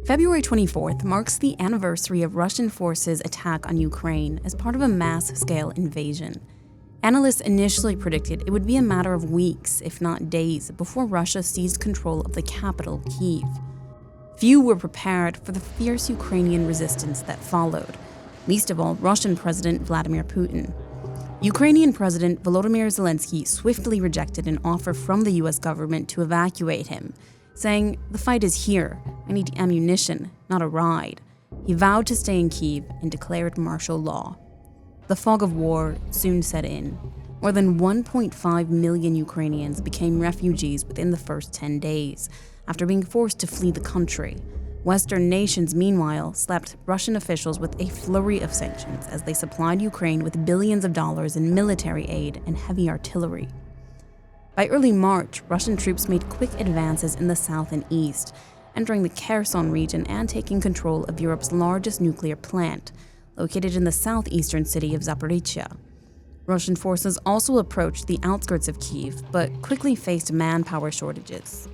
February 24th marks the anniversary of Russian forces' attack on Ukraine as part of a mass-scale invasion. Analysts initially predicted it would be a matter of weeks, if not days, before Russia seized control of the capital, Kyiv. Few were prepared for the fierce Ukrainian resistance that followed, least of all Russian President Vladimir Putin. Ukrainian President Volodymyr Zelensky swiftly rejected an offer from the US government to evacuate him, saying, "The fight is here. I need ammunition, not a ride." He vowed to stay in Kyiv and declared martial law. The fog of war soon set in. More than 1.5 million Ukrainians became refugees within the first 10 days, after being forced to flee the country. Western nations, meanwhile, slapped Russian officials with a flurry of sanctions as they supplied Ukraine with billions of dollars in military aid and heavy artillery. By early March, Russian troops made quick advances in the south and east, entering the Kherson region and taking control of Europe's largest nuclear plant, located in the southeastern city of Zaporizhzhia. Russian forces also approached the outskirts of Kyiv, but quickly faced manpower shortages.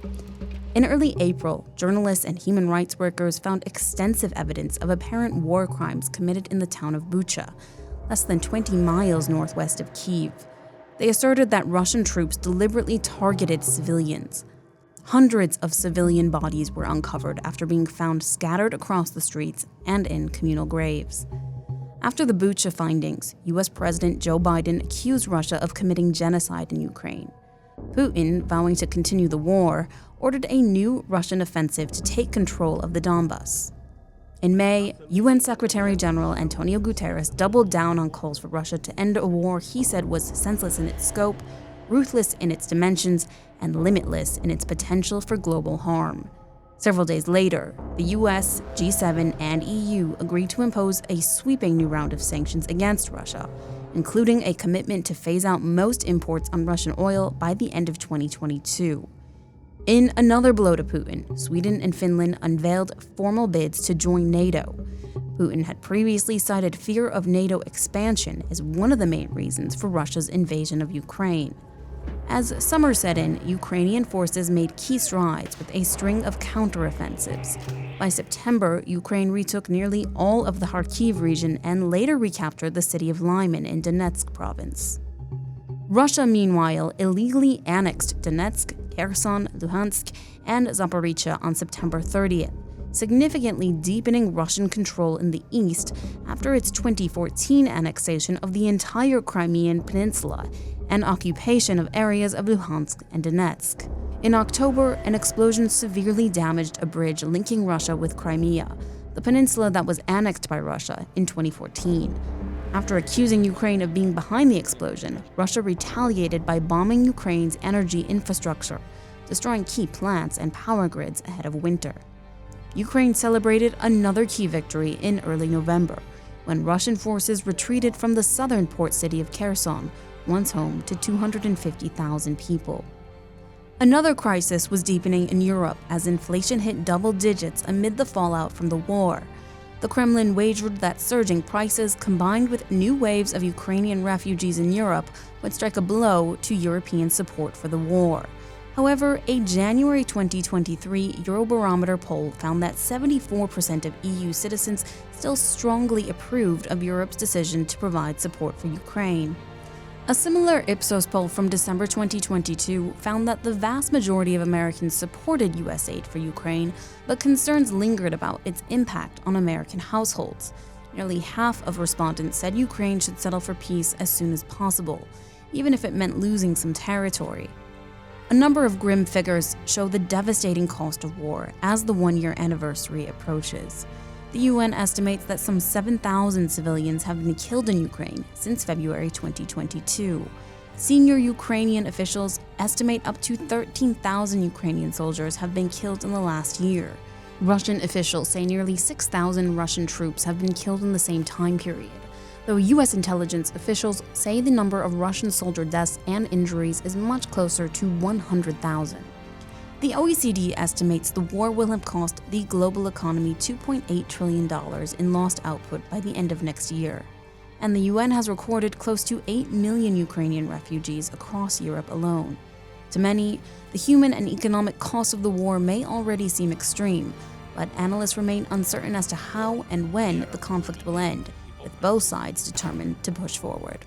In early April, journalists and human rights workers found extensive evidence of apparent war crimes committed in the town of Bucha, less than 20 miles northwest of Kyiv. They asserted that Russian troops deliberately targeted civilians. Hundreds of civilian bodies were uncovered after being found scattered across the streets and in communal graves. After the Bucha findings, US President Joe Biden accused Russia of committing genocide in Ukraine. Putin, vowing to continue the war, ordered a new Russian offensive to take control of the Donbas. In May, UN Secretary General Antonio Guterres doubled down on calls for Russia to end a war he said was senseless in its scope, ruthless in its dimensions, and limitless in its potential for global harm. Several days later, the US, G7, and EU agreed to impose a sweeping new round of sanctions against Russia, including a commitment to phase out most imports on Russian oil by the end of 2022. In another blow to Putin, Sweden and Finland unveiled formal bids to join NATO. Putin had previously cited fear of NATO expansion as one of the main reasons for Russia's invasion of Ukraine. As summer set in, Ukrainian forces made key strides with a string of counteroffensives. By September, Ukraine retook nearly all of the Kharkiv region and later recaptured the city of Lyman in Donetsk province. Russia, meanwhile, illegally annexed Donetsk, Kherson, Luhansk, and Zaporizhzhia on September 30th, significantly deepening Russian control in the east after its 2014 annexation of the entire Crimean Peninsula and occupation of areas of Luhansk and Donetsk. In October, an explosion severely damaged a bridge linking Russia with Crimea, the peninsula that was annexed by Russia in 2014. After accusing Ukraine of being behind the explosion, Russia retaliated by bombing Ukraine's energy infrastructure, destroying key plants and power grids ahead of winter. Ukraine celebrated another key victory in early November, when Russian forces retreated from the southern port city of Kherson, once home to 250,000 people. Another crisis was deepening in Europe as inflation hit double digits amid the fallout from the war. The Kremlin wagered that surging prices, combined with new waves of Ukrainian refugees in Europe, would strike a blow to European support for the war. However, a January 2023 Eurobarometer poll found that 74% of EU citizens still strongly approved of Europe's decision to provide support for Ukraine. A similar Ipsos poll from December 2022 found that the vast majority of Americans supported U.S. aid for Ukraine, but concerns lingered about its impact on American households. Nearly half of respondents said Ukraine should settle for peace as soon as possible, even if it meant losing some territory. A number of grim figures show the devastating cost of war as the one-year anniversary approaches. The UN estimates that some 7,000 civilians have been killed in Ukraine since February 2022. Senior Ukrainian officials estimate up to 13,000 Ukrainian soldiers have been killed in the last year. Russian officials say nearly 6,000 Russian troops have been killed in the same time period, though US intelligence officials say the number of Russian soldier deaths and injuries is much closer to 100,000. The OECD estimates the war will have cost the global economy $2.8 trillion in lost output by the end of next year, and the UN has recorded close to 8 million Ukrainian refugees across Europe alone. To many, the human and economic cost of the war may already seem extreme, but analysts remain uncertain as to how and when the conflict will end, with both sides determined to push forward.